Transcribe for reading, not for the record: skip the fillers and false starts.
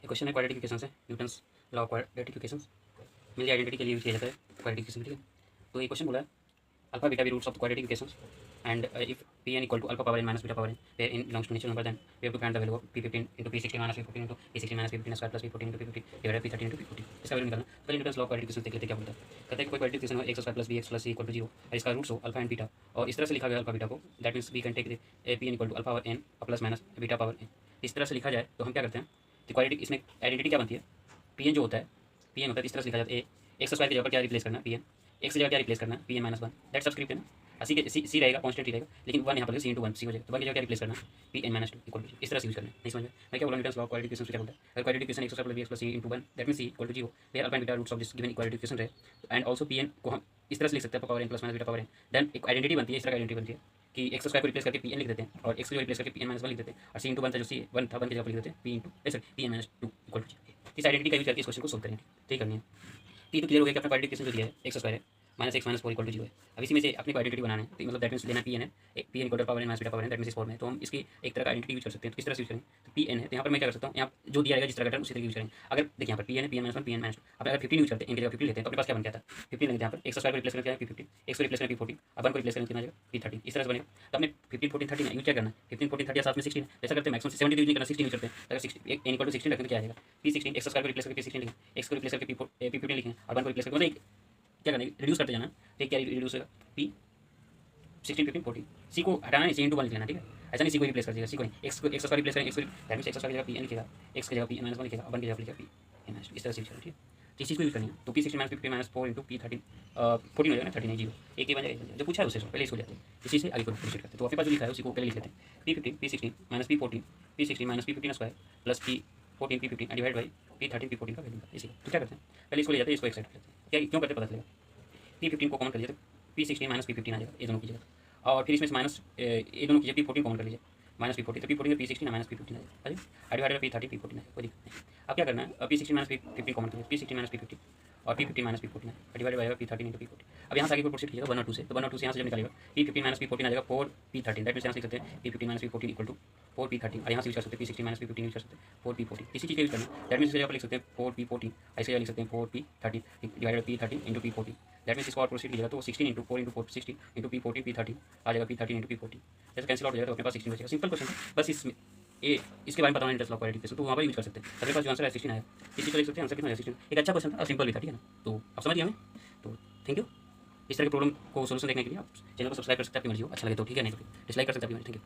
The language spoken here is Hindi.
एक क्वेश्चन है क्वाड्रेटिक इक्वेशन से, Newton's law of quadratic equations mainly identity के लिए यूज किया जाता है क्वाड्रेटिक इक्वेशन, ठीक है। तो ये क्वेश्चन बोला है alpha beta be roots of quadratic equations and if P N equal to alpha power N minus beta power N where N belongs to natural number then we have to find the value of p15 into p16 minus p14 into p16 minus p15 square plus p14 into p15 divided by p13 into p14 इसका वैल्यू निकालना। पहले Newton's law of quadratic equation देख लेते हैं क्या बोलता है। कहते हैं कि कोई क्वाड्रेटिक इक्वेशन हो x square plus bx plus c equal to 0 और इसका रूट्स हो अल्फा एंड बीटा और इस तरह से लिखा गया अल्फा बीटा को, that means we can take p n equal to alpha power n plus minus beta power n। इस तरह से लिखा जाए तो हम क्या करते हैं कि क्वाड्रेटिक इसमें आइडेंटिटी क्या बनती है, पी एन जो होता है, पी एन होता है इस तरह से लिखा जाता है एक्स स्क्वायर की जगह पर क्या रिप्लेस करना पी एन, एक्स की जगह क्या रिप्लेस करना P N minus one, that subscript है ना। सी रहेगा कॉन्स्टेंट ही रहेगा, लेकिन वन यहाँ पर सी इंटू वन सी हो जाएगा, तो वन की जगह क्या रिप्लेस करना P N minus two equal to, इस तरह से यूज करना है। नहीं समझ में मैं क्या बोला Newton's law of quadratic equation क्या बोलता है। अगर quadratic equation X square plus plus C into one that means C equal to 0 where alpha and beta roots of this given quadratic equation रहे एंड आल्सो पी एन को हम इस तरह से लिख सकते हैं power N plus minus beta power N, then एक आइडेंटिटी बनती है, इस तरह की आइडेंटिटी बनती है कि एक्स स्क्वायर को रिप्लेस करके पी एन लिख देते हैं और एक्स को रिप्लेस करके पी एन माइनस वन लिख देते हैं और सी इंटू वन था जो सी वन था वन की जगह पर लिख देते हैं P into sorry P N minus two equal to. इस आइडेंटिटी का यूज करके इस क्वेश्चन को सोल्व करेंगे, ठीक करनी है। तो क्लियर हो गया कि अपना क्वाड्रेटिक इक्वेशन जो दिया है एक्स स्क्वायर है minus X minus four equal to 0 है। अब इसी में से अपनी आइडेंटिटी बनाना है, तो मतलब दैट मींस लेना पी एन है, P N equal to power N minus beta power N that means इस फॉर्म में, तो हम इसकी एक तरह का आइडेंटिटी यूज कर सकते हैं। तो किस तरह से यूज करें, तो पी एन है तो यहाँ पर मैं क्या कर सकता हूँ, यहाँ जो दिया रहेगा जिस तरह का टर्म उसी तरह यूज करेंगे। अगर देखिए यहाँ पर पी एन है, P N minus one P N minus two, अब अगर 15 यूज करते हैं इनकी जगह 15 लेते हैं तो अपने पास क्या बन गया था 15 लेंगे, यहाँ पर एक्स स्क्वायर को रिप्लेस करके p15 एक्स को रिप्लेस करके p14 अब वन को रिप्लेस करके कितना जाएगा p13, इस तरह से बनेगा। तो हमने 15 14 13 यूज क्या करना है 15 14 13 साथ में 16 ऐसा करते हैं, मैक्सिमम 70 यूज नहीं करना 16 यूज करते हैं। अगर 16 एन इक्वल टू 16 रखें तो क्या आएगा p16 एक्स स्क्वायर को रिप्लेस करके p16 लिखें, एक्स को रिप्लेस करके p15 लिखें और वन को रिप्लेस करके मतलब क्या करना है रिड्यूस करते जाना, ठीक क्या रिड्यूस होगा p 16 15 14 सी को हटाना है, सी इंटू वन लिख लेना, ठीक है। ऐसा नहीं सी को रिप्लेस कर देगा, सी को नहीं एक्स को एक्स स्क्वायर रिप्लेस करेंगे, एक्स को दैट मींस एक्स स्क्वायर की जगह पी एन लिखेगा, एक्स की जगह पी एन माइनस वन लिखेगा, वन की जगह लिखेगा पी एन माइनस टू, इस तरह से यूज करें, ठीक है। तो इस चीज़ को यूज करनी है। तो p16 minus 15 minus 4 into p13 14 हो जाएगा ना 13 0 एक ही बन जाएगा, जो पूछा है उससे पहले इसको जाते हैं, इसी से आगे को प्रोसीड करते हैं। तो अपने पास जो लिखा है उसी को पहले लिख लेते हैं p15 p16 minus p14 p16 minus p15 square plus p14 p15 divide by p13 p14 का वैल्यू इसी। तो क्या करते हैं पहले इसको ले जाते हैं, इसको एक साइड कर लेते हैं, क्या क्यों करते हैं पता चलेगा। p15 को कॉमन कर लीजिए तो p16 माइनस p15 आ जाएगा ये दोनों की जगह, और फिर इसमें से माइनस ये दोनों की जगह p14 कॉमन कर लीजिए माइनस p14 तो p14 p16 माइनस p15 आ जाएगा, डिवाइडेड बाई p13 p14 है कोई दिक्कत नहीं। अब क्या करना है p16 माइनस p15 कॉमन करिए p16 माइनस p15 और p15 माइनस p14 है divided by p13 into p14। अब यहाँ से आगे को प्रोसीड कीजिएगा 1 और 2 से, तो 1 और 2 से यहाँ से जब निकालेगा p15 माइनस p14 आ जाएगा 4p13 दैट मींस यहाँ से लिख सकते हैं p15 minus p14 equal to 4p13 और यहाँ से यूज कर सकते हैं p16 माइनस p15 यूज कर सकते हैं 4p14 इसी चीज़ का यूज करना है। दैट मींस इस जगह पर लिख सकते हैं 4p14 ऐसे लिख सकते हैं 4p13 divided by p13 into p14 that means इसको और प्रोसीड कीजिएगा तो 16 into 4 into 4 60 into p14 p13 आ जाएगा p13 इंटू p14 जैसे कैंसिल आउट हो जाएगा तो अपने पास 16 बचेगा। सिंपल क्वेश्चन है बस इसमें इसके बारे में बताना इंटरेस्ट लॉ क्वाड्रेटिक इक्वेशन तो वहाँ पर यूज कर सकते हैं। अपने पास जो आंसर है 16 आया, इसी को लिख सकते हैं आंसर कितना है 16। एक अच्छा क्वेश्चन था और सिंपल भी था, ठीक है ना। तो आप समझिए हमें, तो थैंक यू। इस तरह के प्रॉब्लम को सोल्यूशन देखने के लिए आप चैनल को सब्सक्राइब कर सकते हैं, आपकी मर्जी हो, अच्छा लगे तो ठीक है, नहीं तो डिसलाइक कर सकते हैं, आपकी मर्जी। Thank you.